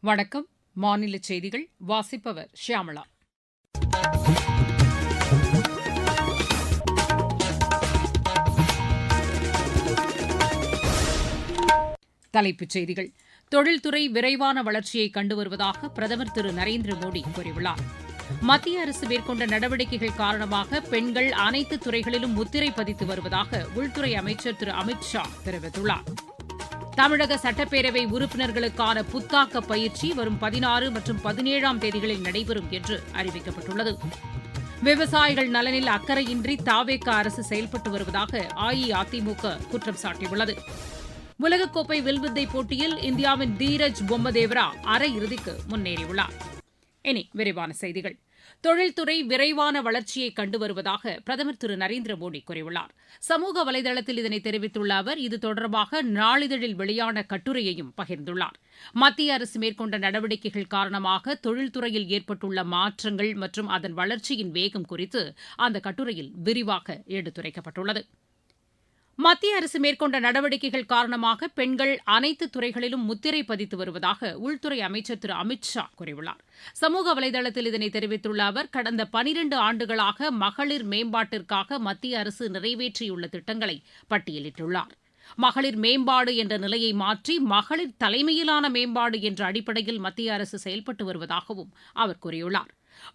வணக்கம். மாநில செய்திகள் வாசிப்பவர் ஷியாமளா. தலைப்புச் செய்திகள். தொழில்துறை விரைவான வளர்ச்சியை கண்டு வருவதாக பிரதமர் திரு நரேந்திர மோடி கூறியுள்ளார். மத்திய அரசு மேற்கொண்ட நடவடிக்கைகள் காரணமாக பெண்கள் அனைத்து துறைகளிலும் முத்திரை பதித்து வருவதாக உள்துறை அமைச்சர் திரு அமித் ஷா தெரிவித்துள்ளார். தமிழக சட்டப்பேரவை உறுப்பினர்களுக்கான புத்தாக்க பயிற்சி வரும் 16 மற்றும் 17ஆம் தேதிகளில் நடைபெறும் என்று அறிவிக்கப்பட்டுள்ளது. விவசாயிகள் நலனில் அக்கறையின்றி தவேக அரசு செயல்பட்டு வருவதாக அஇஅதிமுக குற்றம் சாட்டியுள்ளது. உலகக்கோப்பை வில்வித்தை போட்டியில் இந்தியாவின் தீரஜ் பொம்மதேவரா அரையிறுதிக்கு முன்னேறியுள்ளார். இனி விரிவான செய்திகள். தொழில்துறை விரைவான வளர்ச்சியை கண்டு வருவதாக பிரதமர் திரு நரேந்திர மோடி கூறியுள்ளார். சமூக வலைதளத்தில் இதனை தெரிவித்துள்ள அவர் இது தொடர்பாக நாளிதழில் வெளியான கட்டுரையையும் பகிர்ந்துள்ளார். மத்திய அரசு மேற்கொண்ட நடவடிக்கைகள் காரணமாக தொழில்துறையில் ஏற்பட்டுள்ள மாற்றங்கள் மற்றும் அதன் வளர்ச்சியின் வேகம் குறித்து அந்த கட்டுரையில் விரிவாக எடுத்துரைக்கப்பட்டுள்ளது. மத்திய அரசு மேற்கொண்ட நடவடிக்கைகள் காரணமாக பெண்கள் அனைத்து துறைகளிலும் முத்திரை பதித்து வருவதாக உள்துறை அமைச்சர் திரு அமித் ஷா கூறியுள்ளார். சமூக வலைதளத்தில் இதனை தெரிவித்துள்ள அவர் கடந்த 12 ஆண்டுகளாக மகளிர் மேம்பாட்டிற்காக மத்திய அரசு நிறைவேற்றியுள்ள திட்டங்களை பட்டியலிட்டுள்ளார். மகளிர் மேம்பாடு என்ற நிலையை மாற்றி மகளிர் தலைமையிலான மேம்பாடு என்ற அடிப்படையில் மத்திய அரசு செயல்பட்டு வருவதாகவும் அவர் கூறியுள்ளார்.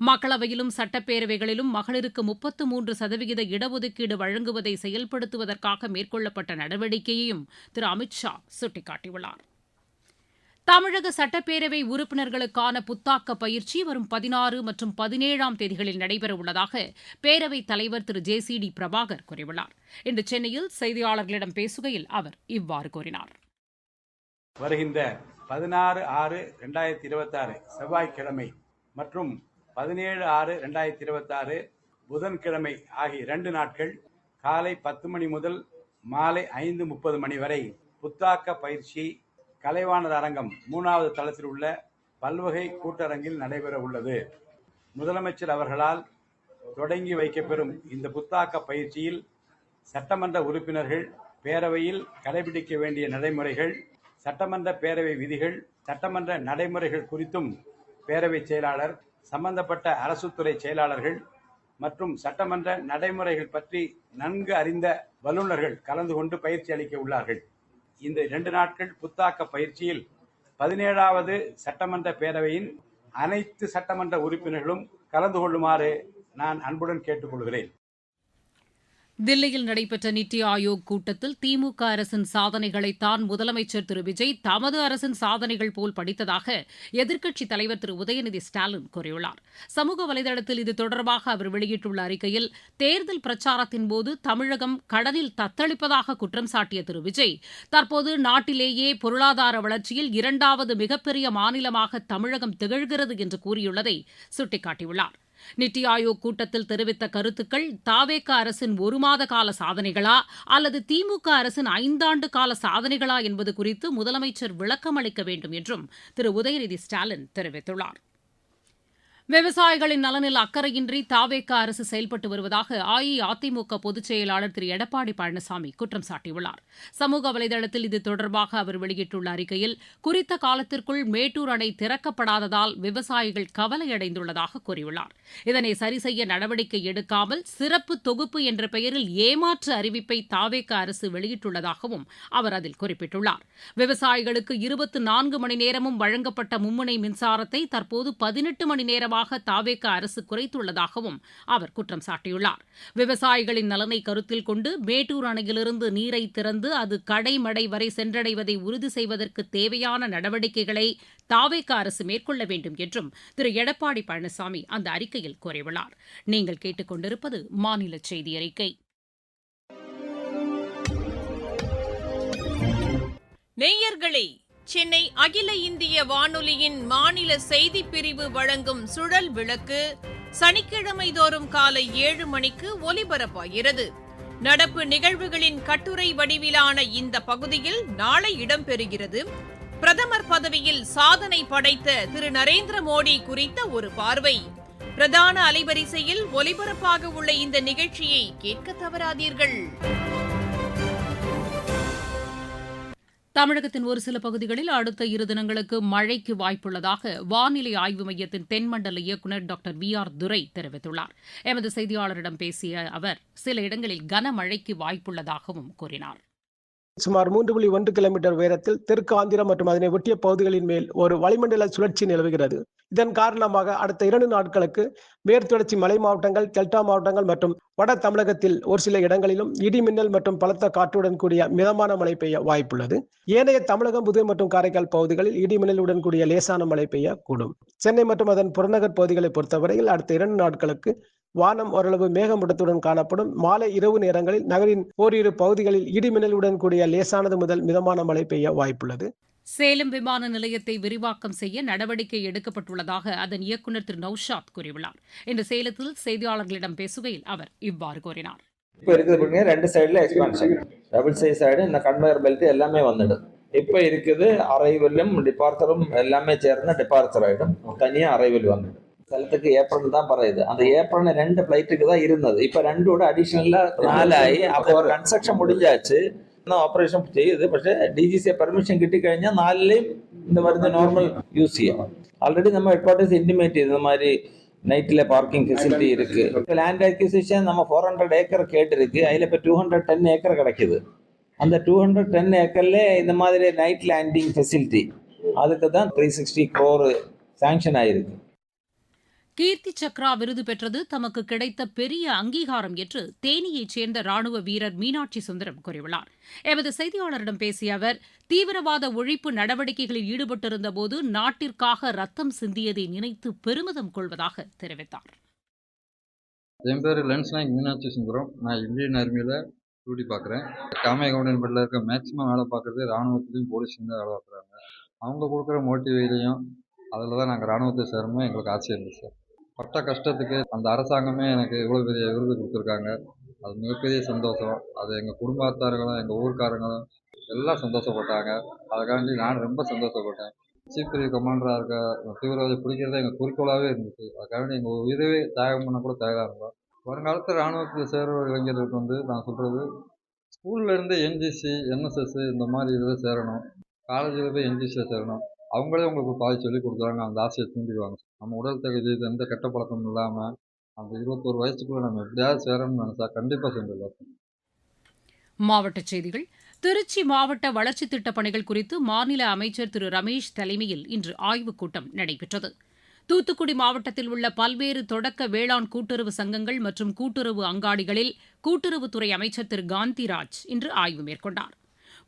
மக்களவையிலும் சட்டப்பேரவைகளிலும் மகளிருக்கு 33% இடஒதுக்கீடு வழங்குவதை செயல்படுத்துவதற்காக மேற்கொள்ளப்பட்ட நடவடிக்கையையும் திரு அமித் ஷா சுட்டிக்காட்டியுள்ளார். தமிழக சட்டப்பேரவை உறுப்பினர்களுக்கான புத்தாக்க பயிற்சி வரும் 16 மற்றும் 17ஆம் தேதிகளில் நடைபெறவுள்ளதாக பேரவைத் தலைவர் திரு JCD பிரபாகர் கூறியுள்ளார். இன்று சென்னையில் செய்தியாளர்களிடம் பேசுகையில் அவர் இவ்வாறு கூறினார். வருகின்ற 16/6/2026 செவ்வாய்க்கிழமை மற்றும் 17/6/2026 புதன்கிழமை ஆகிய 2 நாட்கள் காலை 10 மணி முதல் மாலை 5:30 மணி வரை புத்தாக்க பயிற்சி கலைவாணர் அரங்கம் 3வது தளத்தில் உள்ள பல்வகை கூட்டரங்கில் நடைபெற உள்ளது. முதலமைச்சர் அவர்களால் தொடங்கி வைக்கப்பெறும் இந்த புத்தாக்க பயிற்சியில் சட்டமன்ற உறுப்பினர்கள் பேரவையில் கடைபிடிக்க வேண்டிய நடைமுறைகள், சட்டமன்ற பேரவை விதிகள், சட்டமன்ற நடைமுறைகள் குறித்தும் பேரவை செயலாளர், சம்பந்தப்பட்ட அரசுத்துறை செயலாளர்கள் மற்றும் சட்டமன்ற நடைமுறைகள் பற்றி நன்கு அறிந்த வல்லுநர்கள் கலந்து கொண்டு பயிற்சி அளிக்க உள்ளார்கள். இந்த 2 நாட்கள் புத்தாக்க பயிற்சியில் 17வது சட்டமன்ற பேரவையின் அனைத்து சட்டமன்ற உறுப்பினர்களும் கலந்து கொள்ளுமாறு நான் அன்புடன் கேட்டுக்கொள்கிறேன். தில்லியில் நடைபெற்ற நித்தி ஆயோக் கூட்டத்தில் திமுக அரசின் சாதனைகளைத்தான் முதலமைச்சர் திரு விஜய் தமது அரசின் சாதனைகள் போல் படித்ததாக எதிர்க்கட்சித் தலைவர் திரு உதயநிதி ஸ்டாலின் கூறியுள்ளார். சமூக வலைதளத்தில் இது தொடர்பாக அவர் வெளியிட்டுள்ள அறிக்கையில் தேர்தல் பிரச்சாரத்தின்போது தமிழகம் கடனில் தத்தளிப்பதாக குற்றம் சாட்டிய திரு விஜய் தற்போது நாட்டிலேயே பொருளாதார வளர்ச்சியில் 2வது மிகப்பெரிய மாநிலமாக தமிழகம் திகழ்கிறது என்று கூறியுள்ளதை சுட்டிக்காட்டியுள்ளார். நித்தி ஆயோக் கூட்டத்தில் தெரிவித்த கருத்துக்கள் தவேக அரசின் 1 மாத கால சாதனைகளா அல்லது திமுக அரசின் 5 ஆண்டு கால சாதனைகளா என்பது குறித்து முதலமைச்சர் விளக்கம் அளிக்க வேண்டும் என்றும் திரு உதயநிதி ஸ்டாலின் தெரிவித்துள்ளார். விவசாயிகளின் நலனில் அக்கறையின்றி தவேக அரசு செயல்பட்டு வருவதாக அஇஅதிமுக பொதுச் செயலாளர் திரு எடப்பாடி பழனிசாமி குற்றம் சாட்டியுள்ளார். சமூக வலைதளத்தில் இது தொடர்பாக அவர் வெளியிட்டுள்ள அறிக்கையில் குறித்த காலத்திற்குள் மேட்டூர் அணை திறக்கப்படாததால் விவசாயிகள் கவலையடைந்துள்ளதாக கூறியுள்ளார். இதனை சரிசெய்ய நடவடிக்கை எடுக்காமல் சிறப்பு தொகுப்பு என்ற பெயரில் ஏமாற்று அறிவிப்பை தவேக அரசு வெளியிட்டுள்ளதாகவும் அவர் அதில் குறிப்பிட்டுள்ளார். விவசாயிகளுக்கு 24 மணி நேரமும் வழங்கப்பட்ட மும்முனை மின்சாரத்தை தற்போது 18 மணி நேரமாக தவேக அரசு குறைத்துள்ளதாகவும் அவர் குற்றம் சாட்டியுள்ளார். விவசாயிகளின் நலனை கருத்தில் கொண்டு மேட்டூர் அணையிலிருந்து நீரை திறந்து அது கடைமடை வரை சென்றடைவதை உறுதி செய்வதற்கு தேவையான நடவடிக்கைகளை தவேக அரசு மேற்கொள்ள வேண்டும் என்றும் திரு எடப்பாடி பழனிசாமி அந்த அறிக்கையில் கூறியுள்ளார். நீங்கள் கேட்டுக்கொண்டிருப்பது மாநில செய்தி அறிக்கை. நேயர்களே, சென்னை அகில இந்திய வானொலியின் மாநில செய்திப் பிரிவு வழங்கும் சுழல் விளக்கு சனிக்கிழமை தோறும் காலை 7 மணிக்கு ஒலிபரப்பாகிறது. நடப்பு நிகழ்வுகளின் கட்டுரை வடிவிலான இந்த பகுதியில் நாளை இடம்பெறுகிறது. பிரதமர் பதவியில் சாதனை படைத்த திரு நரேந்திர மோடி குறித்த ஒரு பார்வை. பிரதான அலைவரிசையில் ஒலிபரப்பாக உள்ள இந்த நிகழ்ச்சியை கேட்க தவறாதீர்கள். தமிழகத்தின் ஒரு சில பகுதிகளில் அடுத்த 2 தினங்களுக்கு மழைக்கு வாய்ப்புள்ளதாக வானிலை ஆய்வு மையத்தின் தென்மண்டல இயக்குநர் டாக்டர் VR துரை தெரிவித்துள்ளார். எமது செய்தியாளரிடம் பேசிய அவர் சில இடங்களில் கனமழைக்கு வாய்ப்புள்ளதாகவும் கூறினார். சுமார் 3.1 கிலோமீட்டர் உயரத்தில் தெற்கு ஆந்திரம் மற்றும் அதனை ஒட்டிய பகுதிகளின் மேல் ஒரு வளிமண்டல சுழற்சி நிலவுகிறது. இதன் காரணமாக அடுத்த 2 நாட்களுக்கு மேற்குத்தொடர்ச்சி மலை மாவட்டங்கள், டெல்டா மாவட்டங்கள் மற்றும் வட தமிழகத்தில் ஒரு சில இடங்களிலும் இடி மின்னல் மற்றும் பலத்த காற்றுடன் கூடிய மிதமான மழை பெய்ய வாய்ப்புள்ளது. ஏனைய தமிழகம், புதுவை மற்றும் காரைக்கால் பகுதிகளில் இடி மின்னலுடன் கூடிய லேசான மழை பெய்யக்கூடும். சென்னை மற்றும் அதன் புறநகர் பகுதிகளை பொறுத்தவரையில் அடுத்த 2 நாட்களுக்கு வானம் ஓரளவு மேகமூட்டத்துடன் காணப்படும். மாலை இரவு நேரங்களில் நகரின் ஓரிரு பகுதிகளில் இடிமின்னலுடன் கூடிய லேசானது முதல் மிதமான மழை பெய்ய வாய்ப்புள்ளது. சேலம் விமான நிலையத்தை விரிவாக்கம் செய்ய நடவடிக்கை எடுக்கப்பட்டுள்ளதாக அதன் இயக்குநர் திரு நௌஷாத் கூறியுள்ளார். இன்று சேலத்தில் செய்தியாளர்களிடம் பேசுகையில் அவர் இவ்வாறு கூறினார். இப்போ இருக்குது 2 சைடில் எக்ஸ்பான்ஷன், டபுள் சைஸ் சைடு இந்த கன்வேயர் பெல்ட் எல்லாமே வந்துடும். இப்போ இருக்குது அரைவலும் டிபார்ச்சரும் எல்லாமே சேர்ந்து டிபார்ச்சர் ஆகிடும். தனியாக அரைவல் வந்துடும். സ്ഥലത്തേക്ക് ഏപ്രിൽ தான் പറയുന്നത്. அந்த ஏப்ரல் 2 ஃப்ளைட்டுக்கு தான் இருந்தது. இப்போ 2 அடிஷனலா 4 ஆகி அப்போ ஒரு கன்ஸ்ட்ரக்ஷன் முடிஞ்சாச்சு. இன்னும் ஆப்ரேஷன் செய்யுது. പക്ഷേ DGCA പെർമിഷൻ കിട്ടിക്കഴിഞ്ഞാൽ 4ലെയും இந்த மாதிரி நார்மல் யூஸ் செய்யும். ஆல்ரெடி நம்ம ஹெட்குவார்ட்டர்ஸ் இன்டிமேட் செய்து இந்த மாதிரி நைட்டில் பார்க்கிங் ஃபெசிலிட்டி இருக்கு. இப்போ லேண்ட் அக்விசிஷன் நம்ம 400 ஏக்கர் கேட்டிருக்கு. அதில் இப்போ 210 ஏக்கர் கிடைக்குது. அந்த 210 ஏக்கர்ல இந்த மாதிரி நைட் லேண்டிங் ஃபெசிலிட்டி அதுக்கு தான் 360 crore சாங்ஷன் ஆயிருக்கு. கீர்த்தி சக்ரா விருது பெற்றது தமக்கு கிடைத்த பெரிய அங்கீகாரம் என்று தேனியைச் சேர்ந்த ராணுவ வீரர் மீனாட்சி சுந்தரம் கூறியுள்ளார். எமது செய்தியாளரிடம் பேசிய அவர் தீவிரவாத ஒழிப்பு நடவடிக்கைகளில் ஈடுபட்டிருந்தபோது நாட்டிற்காக ரத்தம் சிந்தியதை நினைத்து பெருமிதம் கொள்வதாக தெரிவித்தார். என் பேர் லென்ஸ் நாயக் மீனாட்சி சுந்தரம். நான் இந்தியன் ஆர்மியில் டியூட்டி பார்க்குறேன். காமையகவுடன் பட்டில் இருக்க மேக்ஸிமம் வேலை பார்க்குறது ராணுவத்துலேயும் போலீஸ்லையும் தான் வேலை பார்க்குறாங்க. அவங்க கொடுக்குற மோட்டிவேலையும் அதில் தான் நாங்கள் ராணுவத்தை சேரணும் எங்களுக்கு ஆசை இருந்துச்சு சார். பட்ட கஷ்டத்துக்கு அந்த அரசாங்கமே எனக்கு இவ்வளோ பெரிய விருது கொடுத்துருக்காங்க. அது மிகப்பெரிய சந்தோஷம். அது எங்கள் குடும்பத்தார்களும் எங்கள் ஊர்க்காரங்களும் எல்லாம் சந்தோஷப்பட்டாங்க. அதுக்காண்டி நான் ரொம்ப சந்தோஷப்பட்டேன். சீஃப் பிரிவு கமாண்டராக இருக்க தீவிரவாதி பிடிக்கிறத எங்கள் குறிக்கோளாகவே இருந்துச்சு. அதுக்காண்டி எங்கள் உயிரவே தியாகம் பண்ண கூட தயாராக இருந்தோம். வருங்காலத்தில் ராணுவத்தில் சேர்ற இளைஞர்களுக்கு நான் சொல்கிறது, ஸ்கூல்லேருந்து NGC, NSS இந்த மாதிரி இதில் சேரணும். காலேஜில் போய் NGCயில் சேரணும். அவங்களே உங்களுக்கு பாதி சொல்லி கொடுக்குறாங்க. அந்த ஆசையை தூண்டிடுவாங்க. நம்ம உடல் தகுதி எந்த கெட்ட பழக்கம் இல்லாமல் அந்த 21 வயசுக்குள்ளே நம்ம எப்படியாவது சேரணும்னு நினச்சா கண்டிப்பாக செஞ்சிடலாம். மாவட்டச் செய்திகள். திருச்சி மாவட்ட வளர்ச்சித் திட்டப் பணிகள் குறித்து மாநில அமைச்சர் திரு ரமேஷ் தலைமையில் இன்று ஆய்வுக் கூட்டம் நடைபெற்றது. தூத்துக்குடி மாவட்டத்தில் உள்ள பல்வேறு தொடக்க வேளாண் கூட்டுறவு சங்கங்கள் மற்றும் கூட்டுறவு அங்காடிகளில் கூட்டுறவுத்துறை அமைச்சர் திரு காந்திராஜ் இன்று ஆய்வு மேற்கொண்டார்.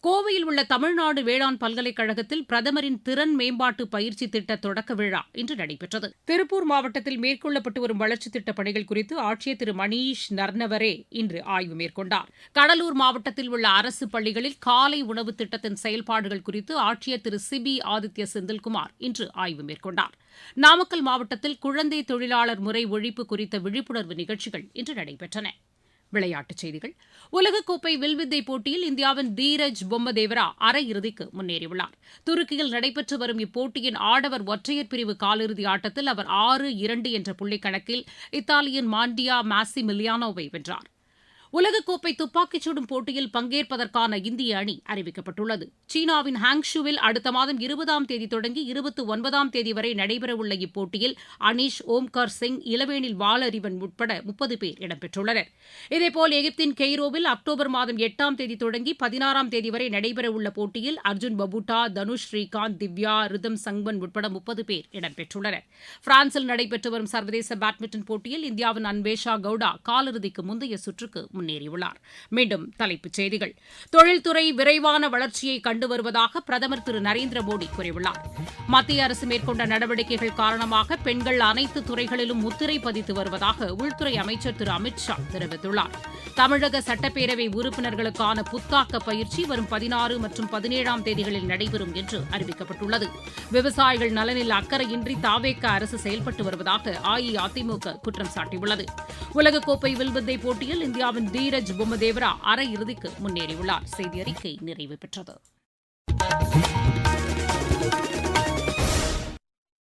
கோவையில் உள்ள தமிழ்நாடு வேளாண் பல்கலைக்கழகத்தில் பிரதமரின் திறன் மேம்பாட்டு பயிற்சி திட்ட தொடக்க விழா இன்று நடைபெற்றது. திருப்பூர் மாவட்டத்தில் மேற்கொள்ளப்பட்டு வரும் வளர்ச்சித் திட்டப் பணிகள் குறித்து ஆட்சியர் திரு மணீஷ் நர்னவரே இன்று ஆய்வு மேற்கொண்டார். கடலூர் மாவட்டத்தில் உள்ள அரசு பள்ளிகளில் காலை உணவு திட்டத்தின் செயல்பாடுகள் குறித்து ஆட்சியர் திரு சிபி ஆதித்ய செந்தில்குமார் இன்று ஆய்வு மேற்கொண்டார். நாமக்கல் மாவட்டத்தில் குழந்தை தொழிலாளர் முறை ஒழிப்பு குறித்த விழிப்புணர்வு நிகழ்ச்சிகள் இன்று நடைபெற்றன. விளையாட்டுச் செய்திகள். உலகக்கோப்பை வில்வித்தை போட்டியில் இந்தியாவின் தீரஜ் பொம்மதேவரா அரையிறுதிக்கு முன்னேறியுள்ளார். துருக்கியில் நடைபெற்று வரும் இப்போட்டியின் ஆடவர் ஒற்றையர் பிரிவு காலிறுதி ஆட்டத்தில் அவர் 6-2 என்ற புள்ளிக் கணக்கில் இத்தாலியின் மாண்டியா மாசிமிலியானோவை வென்றார். உலகக்கோப்பை துப்பாக்கிச் சுடும் போட்டியில் பங்கேற்பதற்கான இந்திய அணி அறிவிக்கப்பட்டுள்ளது. சீனாவின் ஹாங்ஷுவில் அடுத்த மாதம் 20ஆம் தேதி தொடங்கி 29ஆம் தேதி வரை நடைபெறவுள்ள இப்போட்டியில் அனீஷ், ஓம்கார் சிங், இளவேனில் வாலறிவன் உட்பட 30 பேர் இடம்பெற்றுள்ளனர். இதேபோல் எகிப்தின் கெய்ரோவில் அக்டோபர் மாதம் 8ஆம் தேதி தொடங்கி 16ஆம் தேதி வரை நடைபெறவுள்ள போட்டியில் அர்ஜுன் பபுட்டா, தனுஷ் ஸ்ரீகாந்த், திவ்யா, ரிதம் சங்வன் உட்பட 30 பேர் இடம்பெற்றுள்ளனர். பிரான்சில் நடைபெற்று வரும் சர்வதேச பேட்மிண்டன் போட்டியில் இந்தியாவின் அன்வேஷா கவுடா காலிறுதிக்கு முந்தைய சுற்றுக்கு முன்னேறியுள்ளார். மீண்டும் தலைப்புச் செய்திகள். தொழில்துறை விரைவான வளர்ச்சியை கண்டு வருவதாக பிரதமர் திரு நரேந்திர மோடி கூறியுள்ளார். மத்திய அரசு மேற்கொண்ட நடவடிக்கைகள் காரணமாக பெண்கள் அனைத்து துறைகளிலும் முத்திரை பதித்து வருவதாக உள்துறை அமைச்சர் திரு அமித் ஷா தெரிவித்துள்ளார். தமிழக சட்டப்பேரவை உறுப்பினர்களுக்கான புத்தாக்க பயிற்சி வரும் 16 மற்றும் 17ஆம் தேதிகளில் நடைபெறும் என்று அறிவிக்கப்பட்டுள்ளது. விவசாயிகள் நலனில் அக்கறையின்றி தாவேக அரசு செயல்பட்டு வருவதாக அஇஅதிமுக குற்றம் சாட்டியுள்ளது. உலகக்கோப்பை வில்வித்தை போட்டியில் இந்தியாவின் தீரஜ் பொம்மதேவரா அரையிறுதிக்கு முன்னேறியுள்ளார். செய்தி அறிக்கை நிறைவு பெற்றது.